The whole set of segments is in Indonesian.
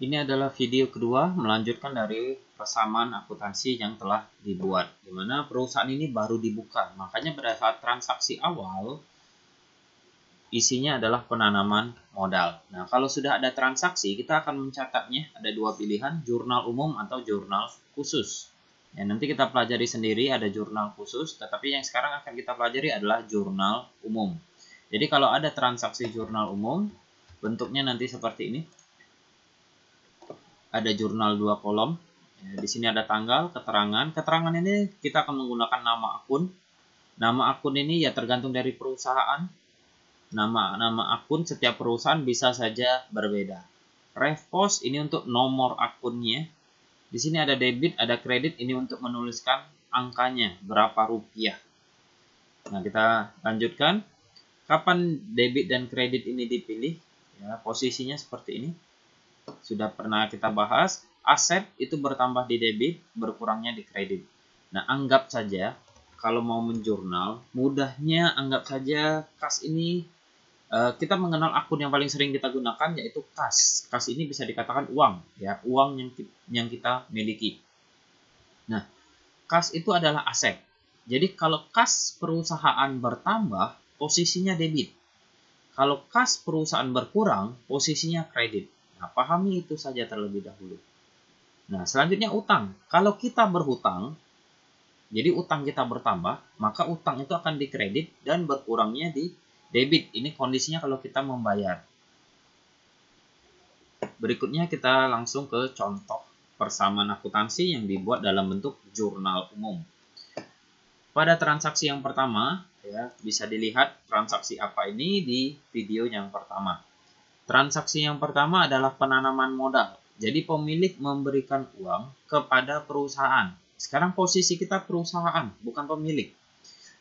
Ini adalah video kedua melanjutkan dari persamaan akuntansi yang telah dibuat, di mana perusahaan ini baru dibuka. Makanya pada saat transaksi awal, isinya adalah penanaman modal. Nah, kalau sudah ada transaksi, kita akan mencatatnya. Ada dua pilihan, jurnal umum atau jurnal khusus. Ya, nanti kita pelajari sendiri ada jurnal khusus, tetapi yang sekarang akan kita pelajari adalah jurnal umum. Jadi kalau ada transaksi jurnal umum, bentuknya nanti seperti ini. Ada jurnal 2 kolom. Ya, di sini ada tanggal, keterangan. Keterangan ini kita akan menggunakan nama akun. Nama akun ini ya tergantung dari perusahaan. Nama akun setiap perusahaan bisa saja berbeda. Ref-post ini untuk nomor akunnya. Di sini ada debit, ada kredit, ini untuk menuliskan angkanya, berapa rupiah. Nah, kita lanjutkan. Kapan debit dan kredit ini dipilih? Ya, posisinya seperti ini. Sudah pernah kita bahas, aset itu bertambah di debit, berkurangnya di kredit. Nah, anggap saja kalau mau menjurnal, mudahnya anggap saja kas ini, kita mengenal akun yang paling sering kita gunakan yaitu kas. Kas ini bisa dikatakan uang, ya, uang yang kita miliki. Nah, kas itu adalah aset. Jadi kalau kas perusahaan bertambah, posisinya debit. Kalau kas perusahaan berkurang, posisinya kredit. Nah, pahami itu saja terlebih dahulu. Nah, selanjutnya utang. Kalau kita berhutang, jadi utang kita bertambah, maka utang itu akan dikredit dan berkurangnya di debit. Ini kondisinya kalau kita membayar. Berikutnya kita langsung ke contoh persamaan akuntansi yang dibuat dalam bentuk jurnal umum. Pada transaksi yang pertama, ya, bisa dilihat transaksi apa ini di video yang pertama. Transaksi yang pertama adalah penanaman modal. Jadi pemilik memberikan uang kepada perusahaan. Sekarang posisi kita perusahaan, bukan pemilik.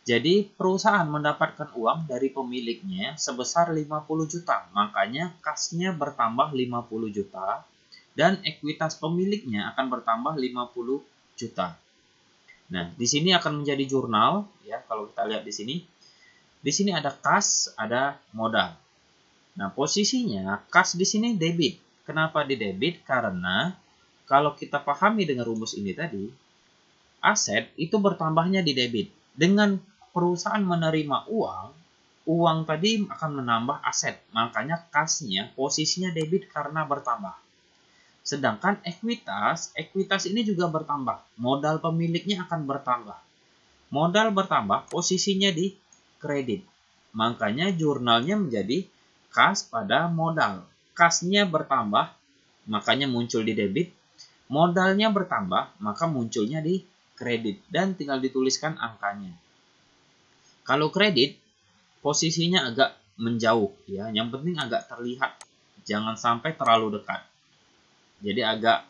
Jadi perusahaan mendapatkan uang dari pemiliknya sebesar 50 juta. Makanya kasnya bertambah 50 juta dan ekuitas pemiliknya akan bertambah 50 juta. Nah, di sini akan menjadi jurnal, ya, kalau kita lihat di sini. Di sini ada kas, ada modal. Nah, posisinya kas di sini debit. Kenapa di debit? Karena kalau kita pahami dengan rumus ini tadi, aset itu bertambahnya di debit. Dengan perusahaan menerima uang, uang tadi akan menambah aset. Makanya kasnya posisinya debit karena bertambah. Sedangkan ekuitas ini juga bertambah. Modal pemiliknya akan bertambah. Modal bertambah, posisinya di kredit. Makanya jurnalnya menjadi kas pada modal. Kasnya bertambah, makanya muncul di debit. Modalnya bertambah, maka munculnya di kredit. Dan tinggal dituliskan angkanya. Kalau kredit, posisinya agak menjauh, ya. Yang penting agak terlihat. Jangan sampai terlalu dekat. Jadi agak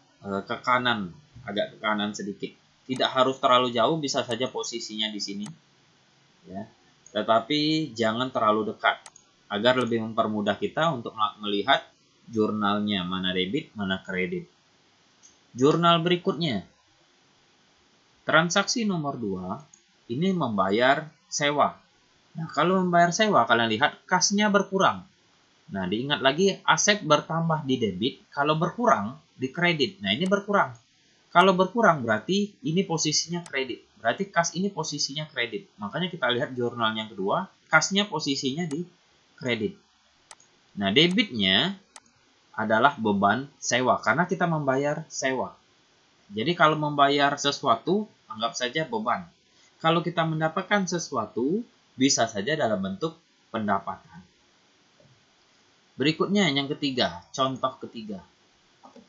ke kanan, agak ke kanan sedikit. Tidak harus terlalu jauh, bisa saja posisinya di sini. Ya. Tetapi jangan terlalu dekat, agar lebih mempermudah kita untuk melihat jurnalnya, mana debit, mana kredit. Jurnal berikutnya. Transaksi nomor 2, ini membayar sewa. Nah, kalau membayar sewa, kalian lihat kasnya berkurang. Nah, diingat lagi, aset bertambah di debit, kalau berkurang di kredit. Nah, ini berkurang. Kalau berkurang berarti ini posisinya kredit. Berarti kas ini posisinya kredit. Makanya kita lihat jurnal yang kedua, kasnya posisinya di kredit. Nah, debitnya adalah beban sewa karena kita membayar sewa. Jadi kalau membayar sesuatu, anggap saja beban. Kalau kita mendapatkan sesuatu, bisa saja dalam bentuk pendapatan. Berikutnya yang ketiga, contoh ketiga.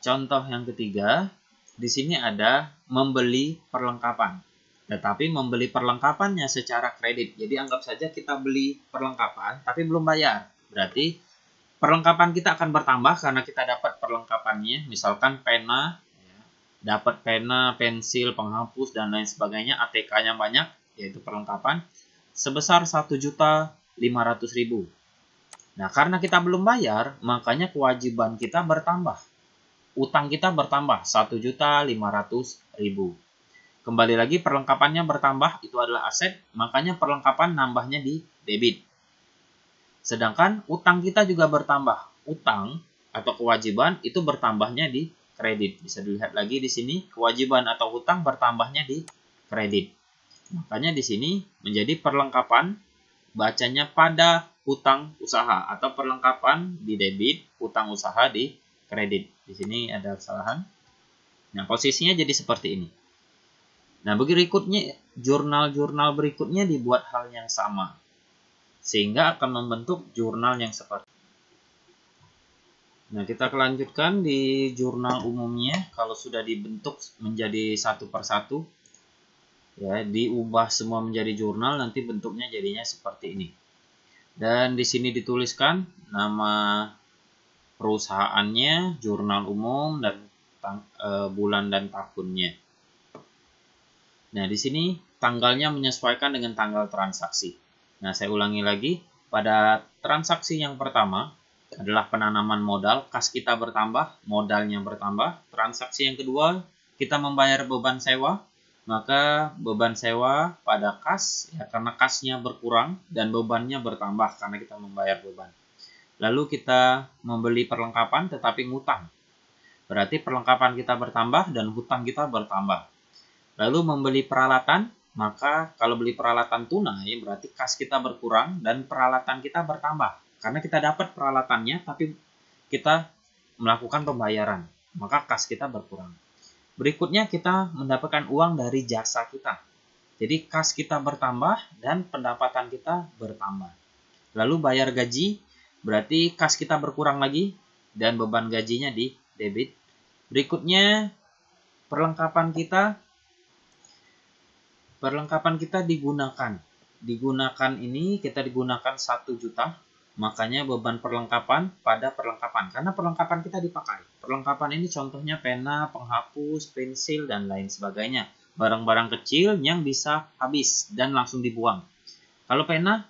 Contoh yang ketiga, di sini ada membeli perlengkapan. Tetapi membeli perlengkapannya secara kredit. Jadi anggap saja kita beli perlengkapan tapi belum bayar. Berarti perlengkapan kita akan bertambah karena kita dapat perlengkapannya. Misalkan pena, dapat pena, pensil, penghapus, dan lain sebagainya. ATK-nya banyak, yaitu perlengkapan. Sebesar 1.500.000. Nah, karena kita belum bayar, makanya kewajiban kita bertambah. Utang kita bertambah 1.500.000. Kembali lagi perlengkapannya bertambah, itu adalah aset, makanya perlengkapan nambahnya di debit. Sedangkan utang kita juga bertambah. Utang atau kewajiban itu bertambahnya di kredit. Bisa dilihat lagi di sini, kewajiban atau utang bertambahnya di kredit. Makanya di sini menjadi perlengkapan bacanya pada hutang usaha atau perlengkapan di debit, hutang usaha di kredit. Di sini ada kesalahan. Nah, posisinya jadi seperti ini. Nah, berikutnya jurnal-jurnal berikutnya dibuat hal yang sama. Sehingga akan membentuk jurnal yang seperti ini. Nah, kita lanjutkan di jurnal umumnya. Kalau sudah dibentuk menjadi satu persatu, ya, diubah semua menjadi jurnal, nanti bentuknya jadinya seperti ini. Dan di sini dituliskan nama perusahaannya, jurnal umum, dan bulan dan tahunnya. Nah, di sini tanggalnya menyesuaikan dengan tanggal transaksi. Nah, saya ulangi lagi. Pada transaksi yang pertama adalah penanaman modal, kas kita bertambah, modalnya bertambah. Transaksi yang kedua, kita membayar beban sewa, maka beban sewa pada kas, ya, karena kasnya berkurang dan bebannya bertambah karena kita membayar beban. Lalu kita membeli perlengkapan tetapi ngutang. Berarti perlengkapan kita bertambah dan hutang kita bertambah. Lalu membeli peralatan, maka kalau beli peralatan tunai berarti kas kita berkurang dan peralatan kita bertambah. Karena kita dapat peralatannya tapi kita melakukan pembayaran, maka kas kita berkurang. Berikutnya kita mendapatkan uang dari jasa kita. Jadi kas kita bertambah dan pendapatan kita bertambah. Lalu bayar gaji, berarti kas kita berkurang lagi dan beban gajinya di debit. Berikutnya perlengkapan kita digunakan. Digunakan ini kita digunakan 1 juta, makanya beban perlengkapan pada perlengkapan. Karena perlengkapan kita dipakai. Perlengkapan ini contohnya pena, penghapus, pensil, dan lain sebagainya. Barang-barang kecil yang bisa habis dan langsung dibuang. Kalau pena,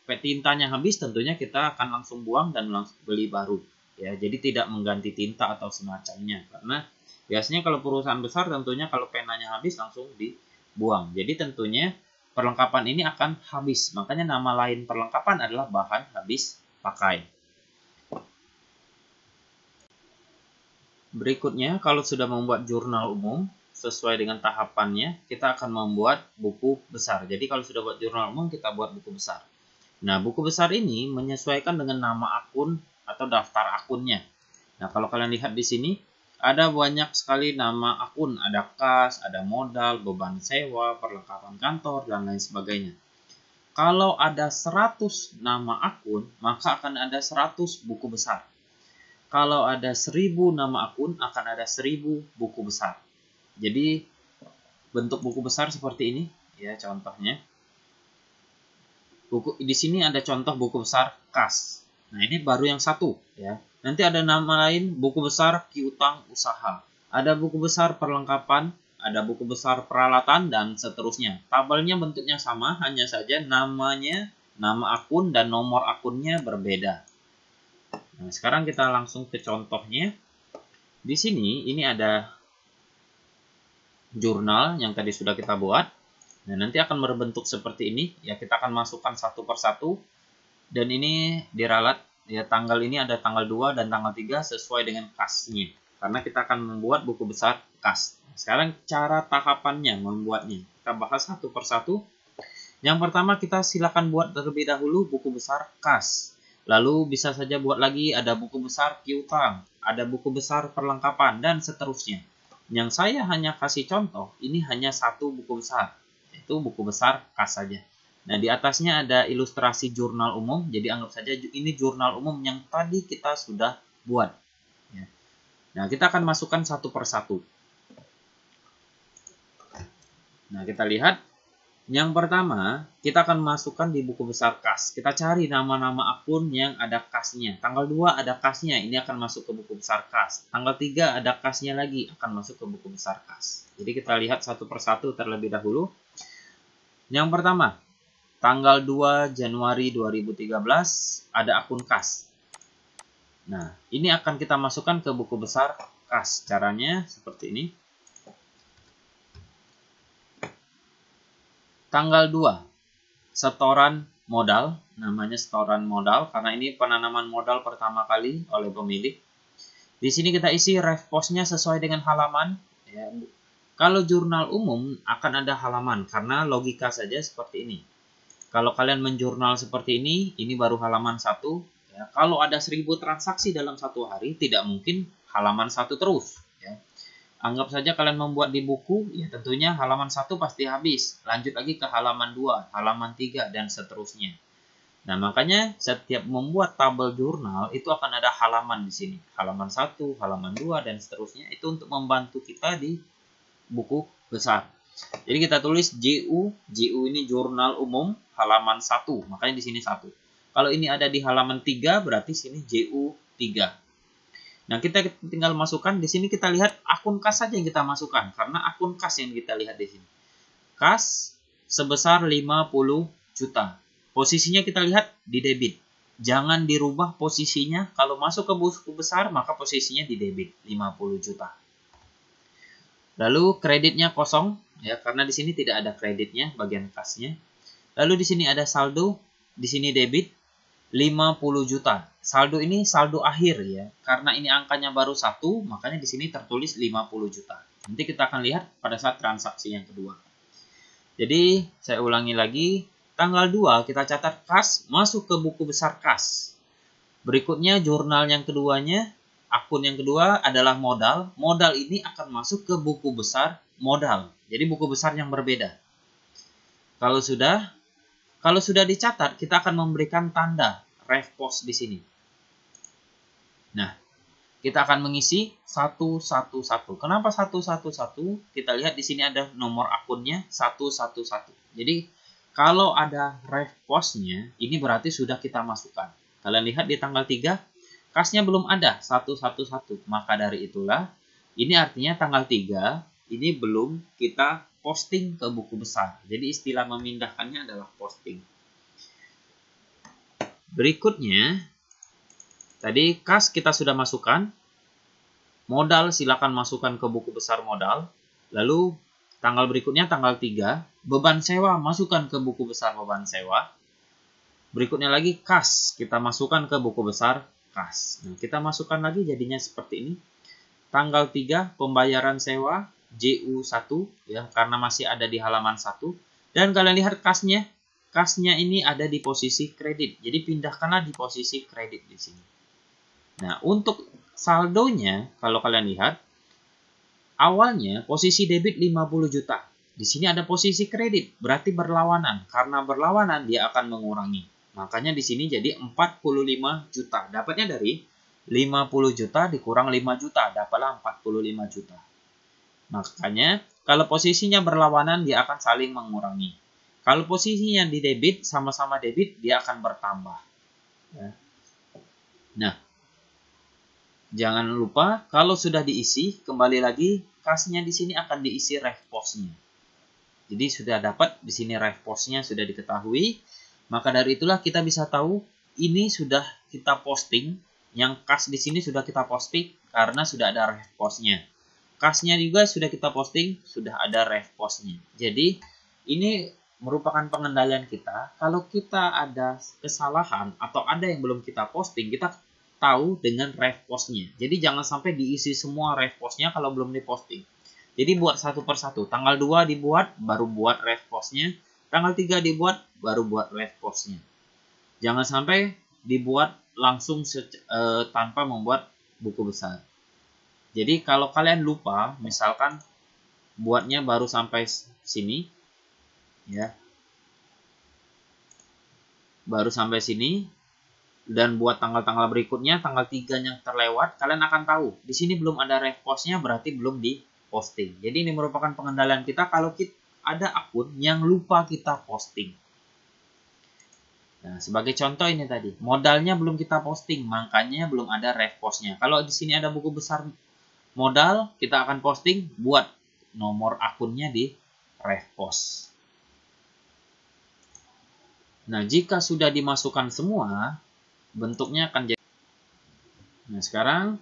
tintanya habis, tentunya kita akan langsung buang dan langsung beli baru. Ya, jadi tidak mengganti tinta atau semacamnya. Karena biasanya kalau perusahaan besar tentunya kalau penanya habis langsung dibuang. Jadi tentunya perlengkapan ini akan habis. Makanya nama lain perlengkapan adalah bahan habis pakai. Berikutnya, kalau sudah membuat jurnal umum sesuai dengan tahapannya, kita akan membuat buku besar. Jadi kalau sudah buat jurnal umum, kita buat buku besar. Nah, buku besar ini menyesuaikan dengan nama akun atau daftar akunnya. Nah, kalau kalian lihat di sini, ada banyak sekali nama akun. Ada kas, ada modal, beban sewa, perlengkapan kantor, dan lain sebagainya. Kalau ada 100 nama akun, maka akan ada 100 buku besar. Kalau ada 1000 nama akun, akan ada 1000 buku besar. Jadi, bentuk buku besar seperti ini, ya contohnya. Di sini ada contoh buku besar kas. Nah, ini baru yang satu, ya. Nanti ada nama lain buku besar piutang usaha. Ada buku besar perlengkapan, ada buku besar peralatan, dan seterusnya. Tabelnya bentuknya sama, hanya saja namanya, nama akun, dan nomor akunnya berbeda. Nah, sekarang kita langsung ke contohnya. Di sini, ini ada jurnal yang tadi sudah kita buat. Nah, nanti akan berbentuk seperti ini. Ya, kita akan masukkan satu persatu. Dan ini diralat. Ya, tanggal ini ada tanggal 2 dan tanggal 3 sesuai dengan kasnya. Karena kita akan membuat buku besar kas. Sekarang cara tahapannya membuatnya. Kita bahas satu persatu. Yang pertama kita silakan buat terlebih dahulu buku besar kas. Lalu bisa saja buat lagi ada buku besar piutang. Ada buku besar perlengkapan dan seterusnya. Yang saya hanya kasih contoh, ini hanya satu buku besar. Itu buku besar kas saja. Nah, di atasnya ada ilustrasi jurnal umum. Jadi anggap saja ini jurnal umum yang tadi kita sudah buat. Nah, kita akan masukkan satu persatu. Nah, kita lihat. Yang pertama, kita akan masukkan di buku besar kas. Kita cari nama-nama akun yang ada kasnya. Tanggal 2 ada kasnya, ini akan masuk ke buku besar kas. Tanggal 3 ada kasnya lagi, akan masuk ke buku besar kas. Jadi kita lihat satu persatu terlebih dahulu. Yang pertama, tanggal 2 Januari 2013 ada akun kas. Nah, ini akan kita masukkan ke buku besar kas. Caranya seperti ini. Tanggal 2, setoran modal, namanya setoran modal karena ini penanaman modal pertama kali oleh pemilik. Di sini kita isi ref postnya sesuai dengan halaman. Ya. Kalau jurnal umum akan ada halaman karena logika saja seperti ini. Kalau kalian menjurnal seperti ini baru halaman 1. Ya. Kalau ada 1000 transaksi dalam satu hari, tidak mungkin halaman 1 terus. Ya. Anggap saja kalian membuat di buku, ya tentunya halaman 1 pasti habis. Lanjut lagi ke halaman 2, halaman 3, dan seterusnya. Nah, makanya setiap membuat tabel jurnal itu akan ada halaman di sini. Halaman 1, halaman 2, dan seterusnya. Itu untuk membantu kita di buku besar. Jadi kita tulis JU ini jurnal umum halaman 1, makanya di sini 1. Kalau ini ada di halaman 3, berarti sini JU 3. Nah, kita tinggal masukkan di sini, kita lihat akun kas saja yang kita masukkan karena akun kas yang kita lihat di sini. Kas sebesar 50 juta. Posisinya kita lihat di debit. Jangan dirubah posisinya. Kalau masuk ke buku besar, maka posisinya di debit 50 juta. Lalu kreditnya kosong ya karena di sini tidak ada kreditnya bagian kasnya. Lalu di sini ada saldo, di sini debit 50 juta. Saldo ini saldo akhir ya. Karena ini angkanya baru 1, makanya di sini tertulis 50 juta. Nanti kita akan lihat pada saat transaksi yang kedua. Jadi, saya ulangi lagi. Tanggal 2 kita catat kas masuk ke buku besar kas. Berikutnya jurnal yang keduanya, akun yang kedua adalah modal. Modal ini akan masuk ke buku besar modal. Jadi buku besar yang berbeda. Kalau sudah dicatat, kita akan memberikan tanda ref post di sini. Nah, kita akan mengisi 111. Kenapa 111? Kita lihat di sini ada nomor akunnya 111. Jadi, kalau ada ref postnya, ini berarti sudah kita masukkan. Kalian lihat di tanggal 3, kasnya belum ada 111. Maka dari itulah, ini artinya tanggal 3, ini belum kita posting ke buku besar. Jadi istilah memindahkannya adalah posting. Berikutnya, tadi kas kita sudah masukkan. Modal silakan masukkan ke buku besar modal. Lalu tanggal berikutnya tanggal 3, beban sewa masukkan ke buku besar beban sewa. Berikutnya lagi kas kita masukkan ke buku besar kas. Nah, kita masukkan lagi jadinya seperti ini. Tanggal 3 pembayaran sewa JU1 ya karena masih ada di halaman 1 dan kalian lihat kasnya ini ada di posisi kredit. Jadi pindahkanlah di posisi kredit di sini. Nah, untuk saldonya kalau kalian lihat awalnya posisi debit 50 juta. Di sini ada posisi kredit, berarti berlawanan. Karena berlawanan dia akan mengurangi. Makanya di sini jadi 45 juta. Dapatnya dari 50 juta dikurang 5 juta, dapatlah 45 juta. Makanya, kalau posisinya berlawanan, dia akan saling mengurangi. Kalau posisinya di debit, sama-sama debit, dia akan bertambah. Ya. Nah, jangan lupa, kalau sudah diisi, kembali lagi, kasnya di sini akan diisi ref postnya. Jadi, sudah dapat, di sini ref postnya sudah diketahui. Maka dari itulah kita bisa tahu, ini sudah kita posting, yang kas di sini sudah kita posting, karena sudah ada ref postnya. Kasnya juga sudah kita posting, sudah ada ref postnya. Jadi, ini merupakan pengendalian kita. Kalau kita ada kesalahan atau ada yang belum kita posting, kita tahu dengan ref postnya. Jadi, jangan sampai diisi semua ref postnya kalau belum diposting. Jadi, buat satu persatu. Tanggal 2 dibuat, baru buat ref postnya. Tanggal 3 dibuat, baru buat ref postnya. Jangan sampai dibuat langsung tanpa membuat buku besar. Jadi kalau kalian lupa, misalkan buatnya baru sampai sini, ya, baru sampai sini, dan buat tanggal-tanggal berikutnya, tanggal 3 yang terlewat, kalian akan tahu, di sini belum ada ref postnya, berarti belum diposting. Jadi ini merupakan pengendalian kita kalau kita ada akun yang lupa kita posting. Nah, sebagai contoh ini tadi, modalnya belum kita posting, makanya belum ada ref postnya. Kalau di sini ada buku besar modal, kita akan posting, buat nomor akunnya di ref post. Nah, jika sudah dimasukkan semua, bentuknya akan jadi. Nah, sekarang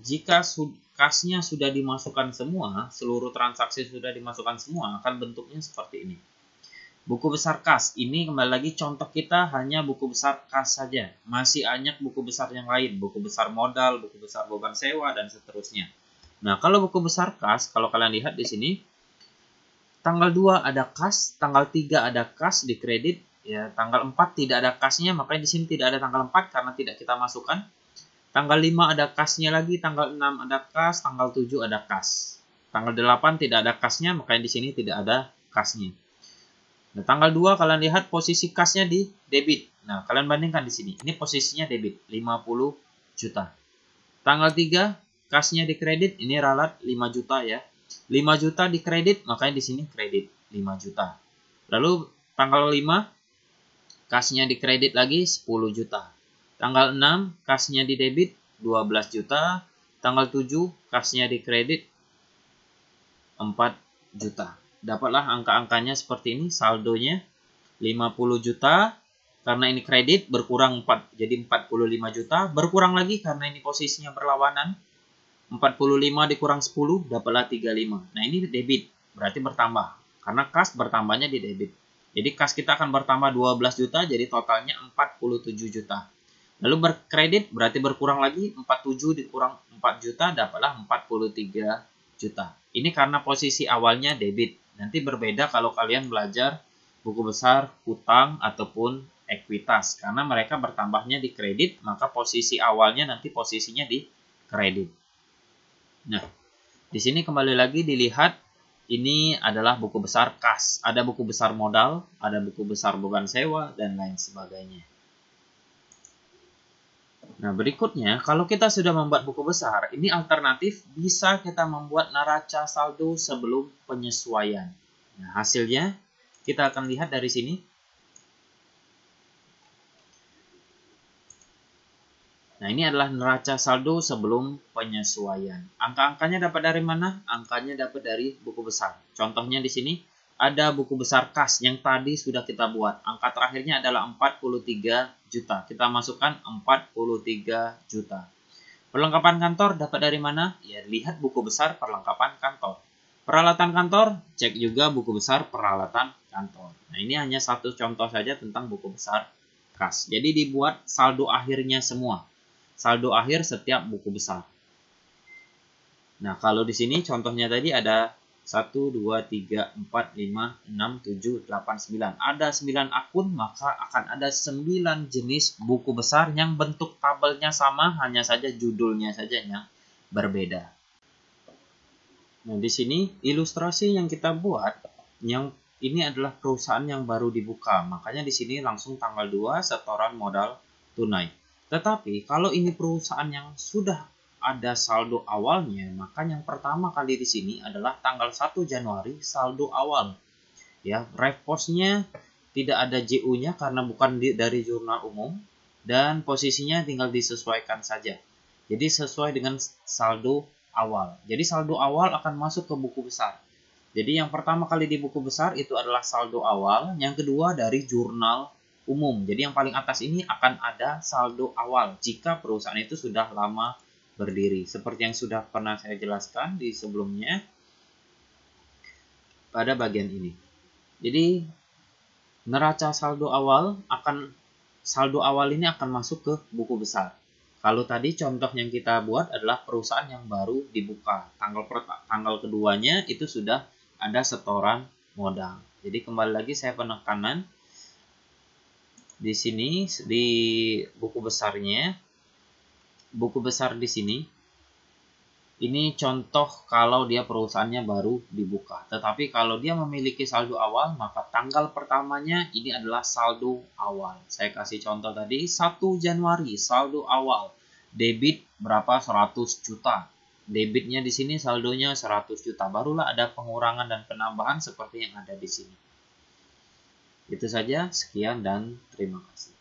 jika kasnya sudah dimasukkan semua, seluruh transaksi sudah dimasukkan semua, akan bentuknya seperti ini. Buku besar kas, ini kembali lagi contoh kita hanya buku besar kas saja. Masih banyak buku besar yang lain, buku besar modal, buku besar beban sewa, dan seterusnya. Nah, kalau buku besar kas, kalau kalian lihat di sini, tanggal 2 ada kas, tanggal 3 ada kas di kredit, ya, tanggal 4 tidak ada kasnya, makanya di sini tidak ada tanggal 4 karena tidak kita masukkan. Tanggal 5 ada kasnya lagi, tanggal 6 ada kas, tanggal 7 ada kas. Tanggal 8 tidak ada kasnya, makanya di sini tidak ada kasnya. Nah, tanggal 2 kalian lihat posisi kasnya di debit. Nah, kalian bandingkan di sini. Ini posisinya debit, 50 juta. Tanggal 3 kasnya di kredit, ini ralat 5 juta ya. 5 juta di kredit, makanya di sini kredit 5 juta. Lalu tanggal 5 kasnya di kredit lagi 10 juta. Tanggal 6 kasnya di debit 12 juta. Tanggal 7 kasnya di kredit 4 juta. Dapatlah angka-angkanya seperti ini, saldonya 50 juta, karena ini kredit berkurang 4, jadi 45 juta, berkurang lagi karena ini posisinya berlawanan, 45 dikurang 10, dapatlah 35. Nah, ini debit, berarti bertambah, karena kas bertambahnya di debit. Jadi kas kita akan bertambah 12 juta, jadi totalnya 47 juta. Lalu berkredit berarti berkurang lagi, 47 dikurang 4 juta, dapatlah 43 juta. Ini karena posisi awalnya debit. Nanti berbeda kalau kalian belajar buku besar, hutang, ataupun ekuitas. Karena mereka bertambahnya di kredit, maka posisi awalnya nanti posisinya di kredit. Nah, di sini kembali lagi dilihat, ini adalah buku besar kas. Ada buku besar modal, ada buku besar beban sewa, dan lain sebagainya. Nah, berikutnya, kalau kita sudah membuat buku besar, ini alternatif bisa kita membuat neraca saldo sebelum penyesuaian. Nah, hasilnya kita akan lihat dari sini. Nah, ini adalah neraca saldo sebelum penyesuaian. Angka-angkanya dapat dari mana? Angkanya dapat dari buku besar. Contohnya di sini ada buku besar kas yang tadi sudah kita buat. Angka terakhirnya adalah 43 juta. Kita masukkan 43 juta. Perlengkapan kantor dapat dari mana? Ya, lihat buku besar perlengkapan kantor. Peralatan kantor, cek juga buku besar peralatan kantor. Nah, ini hanya satu contoh saja tentang buku besar kas. Jadi dibuat saldo akhirnya semua. Saldo akhir setiap buku besar. Nah, kalau di sini contohnya tadi ada 1, 2, 3, 4, 5, 6, 7, 8, 9. Ada 9 akun, maka akan ada 9 jenis buku besar yang bentuk tabelnya sama, hanya saja judulnya saja yang berbeda. Nah, di sini ilustrasi yang kita buat, yang ini adalah perusahaan yang baru dibuka. Makanya di sini langsung tanggal 2 setoran modal tunai. Tetapi kalau ini perusahaan yang sudah ada saldo awalnya, maka yang pertama kali di sini adalah tanggal 1 Januari saldo awal. Ya, reposnya tidak ada JU-nya karena bukan dari jurnal umum, dan posisinya tinggal disesuaikan saja. Jadi sesuai dengan saldo awal. Jadi saldo awal akan masuk ke buku besar. Jadi yang pertama kali di buku besar itu adalah saldo awal, yang kedua dari jurnal umum. Jadi yang paling atas ini akan ada saldo awal jika perusahaan itu sudah lama berdiri. Seperti yang sudah pernah saya jelaskan di sebelumnya pada bagian ini. Jadi neraca saldo awal ini akan masuk ke buku besar. Kalau tadi contoh yang kita buat adalah perusahaan yang baru dibuka. Tanggal keduanya itu sudah ada setoran modal. Jadi kembali lagi saya penekanan di sini di buku besarnya. Buku besar di sini, ini contoh kalau dia perusahaannya baru dibuka. Tetapi kalau dia memiliki saldo awal, maka tanggal pertamanya ini adalah saldo awal. Saya kasih contoh tadi, 1 Januari saldo awal. Debit berapa? 100 juta. Debitnya di sini saldonya 100 juta. Barulah ada pengurangan dan penambahan seperti yang ada di sini. Itu saja, sekian dan terima kasih.